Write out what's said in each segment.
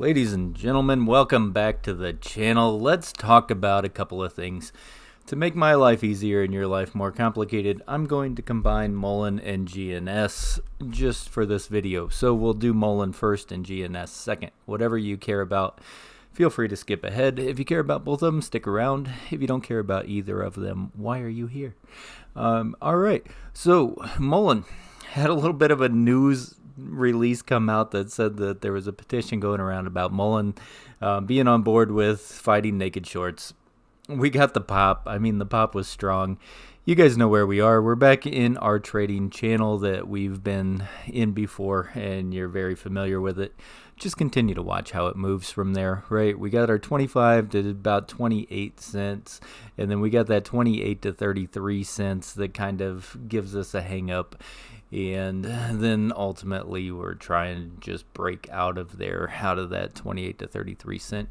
Ladies and gentlemen, welcome back to the channel. Let's talk about a couple of things. To make my life easier and your life more complicated, I'm going to combine muln and GNS just for this video. So we'll do muln first and GNS second. Whatever you care about, feel free to skip ahead. If you care about both of them, stick around. If you don't care about either of them, why are you here? Alright, so muln had a little bit of a news release come out that said that there was a petition going around about muln being on board with fighting naked shorts. We got the pop. I mean, the pop was strong. You guys know where we are. We're back in our trading channel that we've been in before, and you're very familiar with it. Just continue to watch how it moves from there, right? We got our 25 to about 28 cents, and then we got that 28 to 33 cents that kind of gives us a hang up. And then ultimately we're trying to just break out of there, out of that 28 to 33 cent.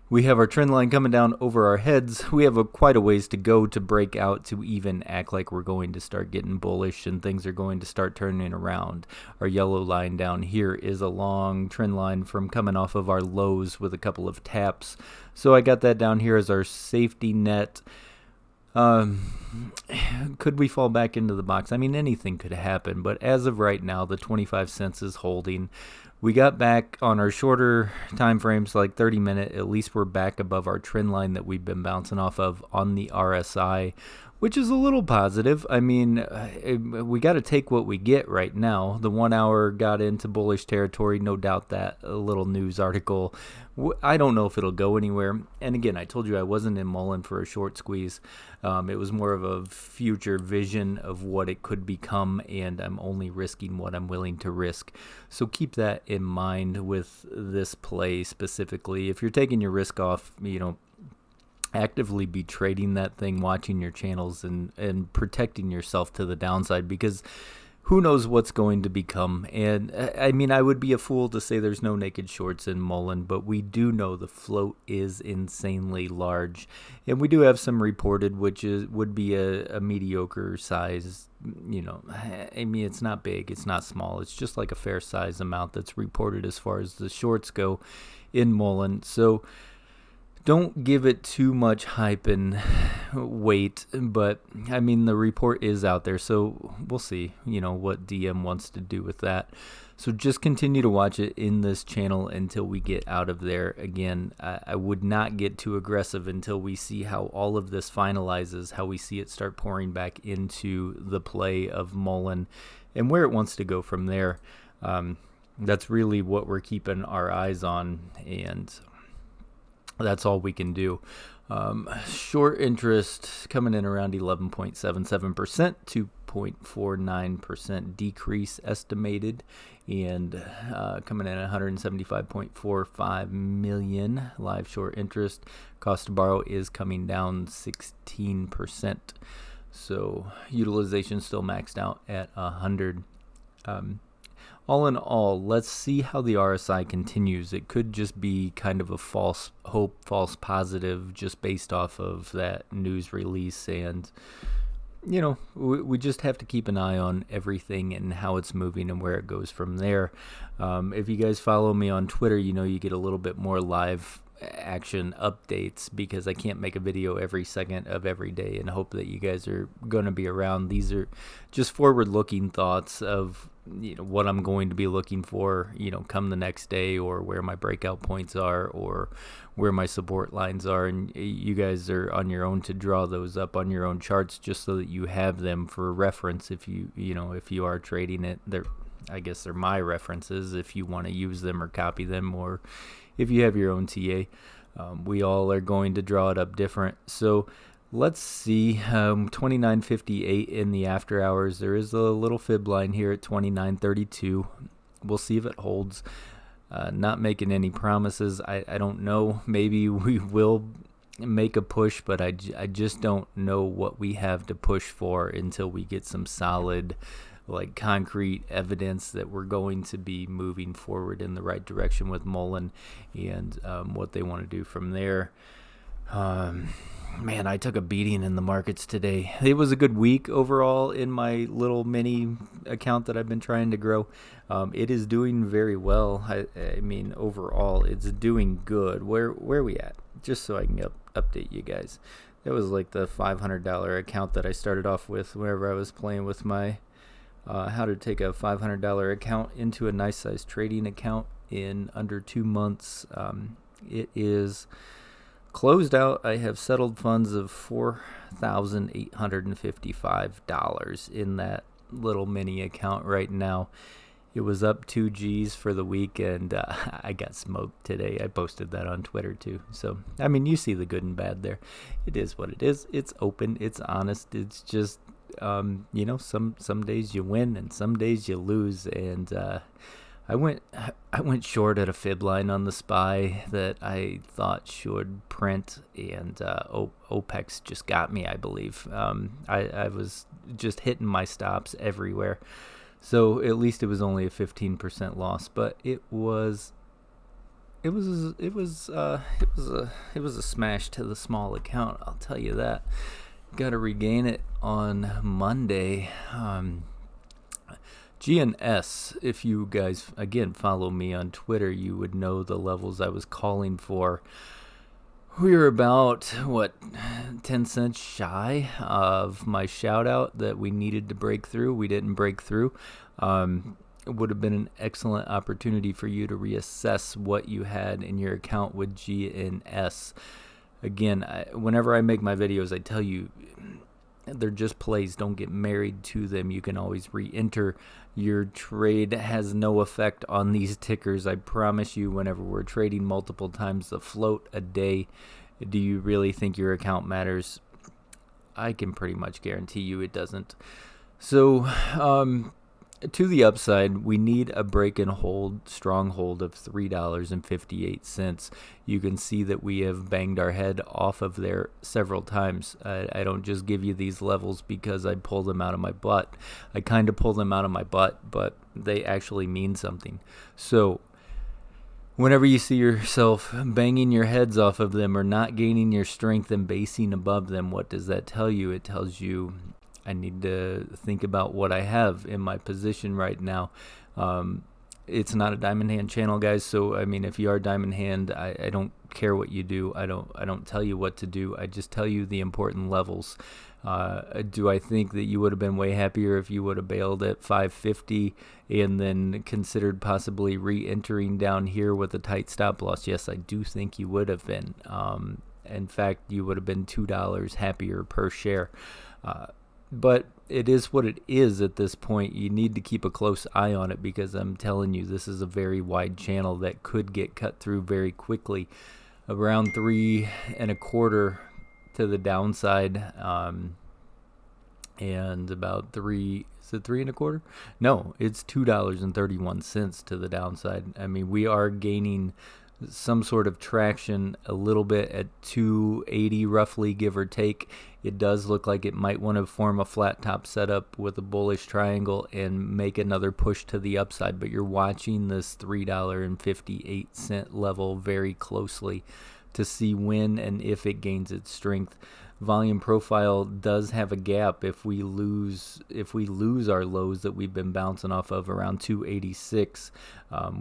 We have our trend line coming down over our heads. We have quite a ways to go to break out to even act like we're going to start getting bullish and things are going to start turning around. Our yellow line down here is a long trend line from coming off of our lows with a couple of taps. So I got that down here as our safety net. Could we fall back into the box? I mean, anything could happen, but as of right now, the 25 cents is holding. We got back on our shorter time frames, like 30-minute. At least we're back above our trend line that we've been bouncing off of on the RSI, which is a little positive. I mean, we got to take what we get right now. The 1 hour got into bullish territory, no doubt. That a little news article, I don't know if it'll go anywhere. And again, I told you I wasn't in muln for a short squeeze. It was more of a future vision of what it could become, and I'm only risking what I'm willing to risk. So keep that in mind with this play specifically. If you're taking your risk off, actively be trading that thing, watching your channels, and protecting yourself to the downside, because who knows what's going to become. And I mean, I would be a fool to say there's no naked shorts in muln, but we do know the float is insanely large, and we do have some reported, which would be a mediocre size. I mean, it's not big, it's not small, it's just like a fair size amount that's reported as far as the shorts go in muln. So don't give it too much hype and weight, but I mean, the report is out there, so we'll see, what DM wants to do with that. So just continue to watch it in this channel until we get out of there. Again, I would not get too aggressive until we see how all of this finalizes, how we see it start pouring back into the play of muln and where it wants to go from there. That's really what we're keeping our eyes on, and that's all we can do. Short interest coming in around 11.77%, 2.49% decrease estimated, and coming in at 175.45 million live short interest. Cost to borrow is coming down 16%. So utilization still maxed out at 100. All in all, let's see how the RSI continues. It could just be kind of a false hope, false positive, just based off of that news release. And, we just have to keep an eye on everything and how it's moving and where it goes from there. If you guys follow me on Twitter, you get a little bit more live action updates, because I can't make a video every second of every day and hope that you guys are going to be around. These are just forward-looking thoughts of what I'm going to be looking for, come the next day, or where my breakout points are, or where my support lines are, and you guys are on your own to draw those up on your own charts, just so that you have them for reference. If if you are trading it, I guess they're my references if you want to use them or copy them, or if you have your own TA. We all are going to draw it up different. So let's see, 29.58 in the after hours. There is a little fib line here at 29.32. We'll see if it holds. Not making any promises. I don't know. Maybe we will make a push, but I just don't know what we have to push for until we get some solid, concrete evidence that we're going to be moving forward in the right direction with muln and what they want to do from there. Man, I took a beating in the markets today. It was a good week overall in my little mini account that I've been trying to grow. It is doing very well. I mean, overall, it's doing good. Where are we at? Just so I can update you guys. That was like the $500 account that I started off with whenever I was playing with my how to take a $500 account into a nice size trading account in under 2 months. It is closed out. I have settled funds of $4,855 in that little mini account right now. It was up 2 G's for the week, and I got smoked today. I posted that on Twitter too. So, I mean, you see the good and bad there. It is what it is. It's open. It's honest. It's just, some days you win and some days you lose. And I went short at a fib line on the SPY that I thought should print, and OPEX just got me, I believe. I was just hitting my stops everywhere. So at least it was only a 15% loss, but it was a smash to the small account, I'll tell you that. Got to regain it on Monday. GNS, if you guys, again, follow me on Twitter, you would know the levels I was calling for. We were about, 10 cents shy of my shout out that we needed to break through. We didn't break through. It would have been an excellent opportunity for you to reassess what you had in your account with GNS. Again, whenever I make my videos, I tell you, they're just plays. Don't get married to them. You can always re-enter. Your trade has no effect on these tickers. I promise you, whenever we're trading multiple times the float a day, do you really think your account matters? I can pretty much guarantee you it doesn't. So, to the upside, we need a break and hold, strong hold of $3.58. You can see that we have banged our head off of there several times. I don't just give you these levels because I pull them out of my butt. I kind of pull them out of my butt, but they actually mean something. So whenever you see yourself banging your heads off of them or not gaining your strength and basing above them, what does that tell you? It tells you I need to think about what I have in my position right now. It's not a diamond hand channel, guys. So I mean, if you are diamond hand, I don't care what you do. I don't tell you what to do. I just tell you the important levels. Do I think that you would have been way happier if you would have bailed at 550 and then considered possibly re-entering down here with a tight stop loss? Yes, I do think you would have been. In fact, you would have been $2 happier per share. But it is what it is at this point. You need to keep a close eye on it because I'm telling you, this is a very wide channel that could get cut through very quickly. Around 3.25 to the downside, and about 3. Is it 3.25? No, it's $2.31 to the downside. I mean, we are gaining some sort of traction a little bit at 280 roughly, give or take. It does look like it might want to form a flat top setup with a bullish triangle and make another push to the upside, but you're watching this $3.58 level very closely to see when and if it gains its strength. Volume profile does have a gap if we lose our lows that we've been bouncing off of around 286.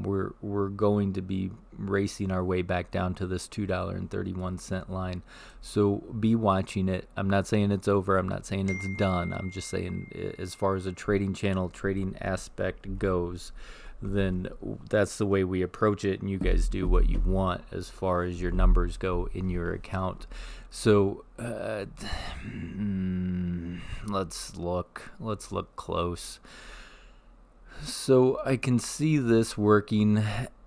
We're going to be racing our way back down to this $2.31 line. So be watching it. I'm not saying it's over. I'm not saying it's done. I'm just saying as far as a trading channel, trading aspect goes, then that's the way we approach it, and you guys do what you want as far as your numbers go in your account. So let's look close. So I can see this working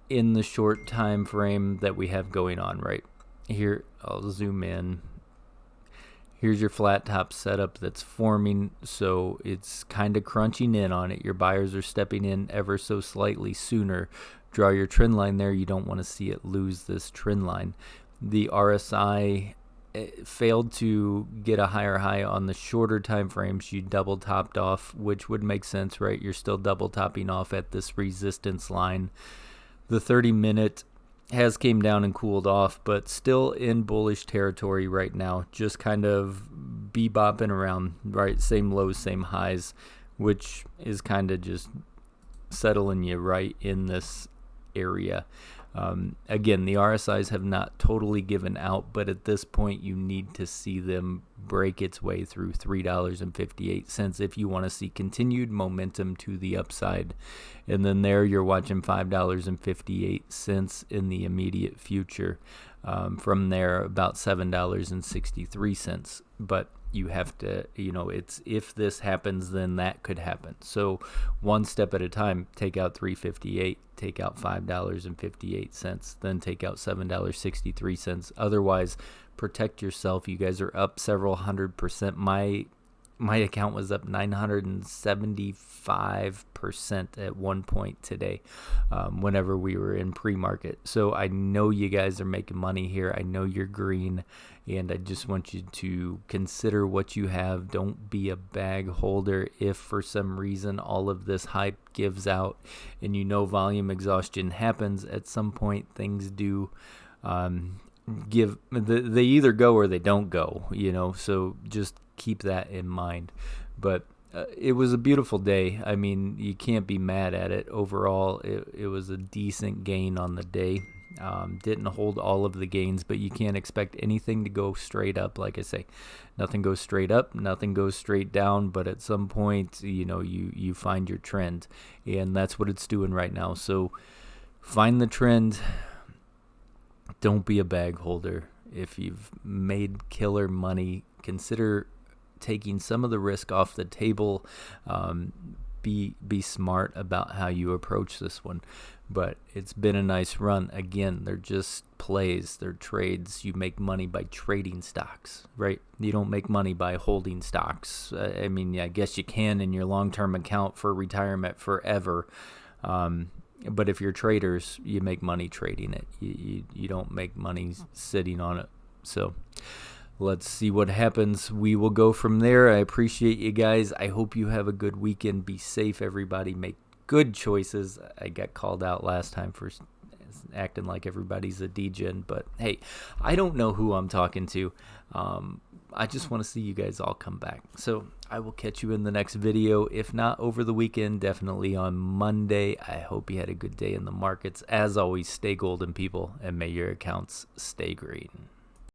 in the short time frame that we have going on right here. I'll zoom in. Here's your flat top setup that's forming, so it's kind of crunching in on it. Your buyers are stepping in ever so slightly sooner. Draw your trend line there. You don't want to see it lose this trend line. The RSI failed to get a higher high on the shorter time frames. You double topped off, which would make sense, right? You're still double topping off at this resistance line. The 30-minute has came down and cooled off, but still in bullish territory right now. Just kind of bebopping around, right? Same lows, same highs, which is kind of just settling you right in this area. Again, the RSIs have not totally given out, but at this point you need to see them break its way through $3.58 if you want to see continued momentum to the upside. And then there you're watching $5.58 in the immediate future. From there, about $7.63. But you have to, it's if this happens, then that could happen. So one step at a time, take out 358, take out $5.58, then take out $7.63. Otherwise, protect yourself. You guys are up several 100%. My account was up 975% at one point today, whenever we were in pre-market. So I know you guys are making money here. I know you're green, and I just want you to consider what you have. Don't be a bag holder. If for some reason all of this hype gives out and volume exhaustion happens at some point, things do they either go or they don't go, so just keep that in mind. But it was a beautiful day. I mean, you can't be mad at it. Overall, it was a decent gain on the day. Didn't hold all of the gains, but you can't expect anything to go straight up. Like I say, nothing goes straight up, nothing goes straight down, but at some point, you find your trend, and that's what it's doing right now. So find the trend. Don't be a bag holder. If you've made killer money, consider taking some of the risk off the table. Be smart about how you approach this one. But it's been a nice run. Again, they're just plays. They're trades. You make money by trading stocks, right? You don't make money by holding stocks. I mean, I guess you can in your long-term account for retirement forever. But if you're traders, you make money trading it. You don't make money sitting on it. So let's see what happens. We will go from there. I appreciate you guys. I hope you have a good weekend. Be safe, everybody. Make good choices. I got called out last time for acting like everybody's a degen, but hey, I don't know who I'm talking to. I just want to see you guys all come back. So I will catch you in the next video. If not over the weekend, definitely on Monday. I hope you had a good day in the markets. As always, stay golden, people, and may your accounts stay green.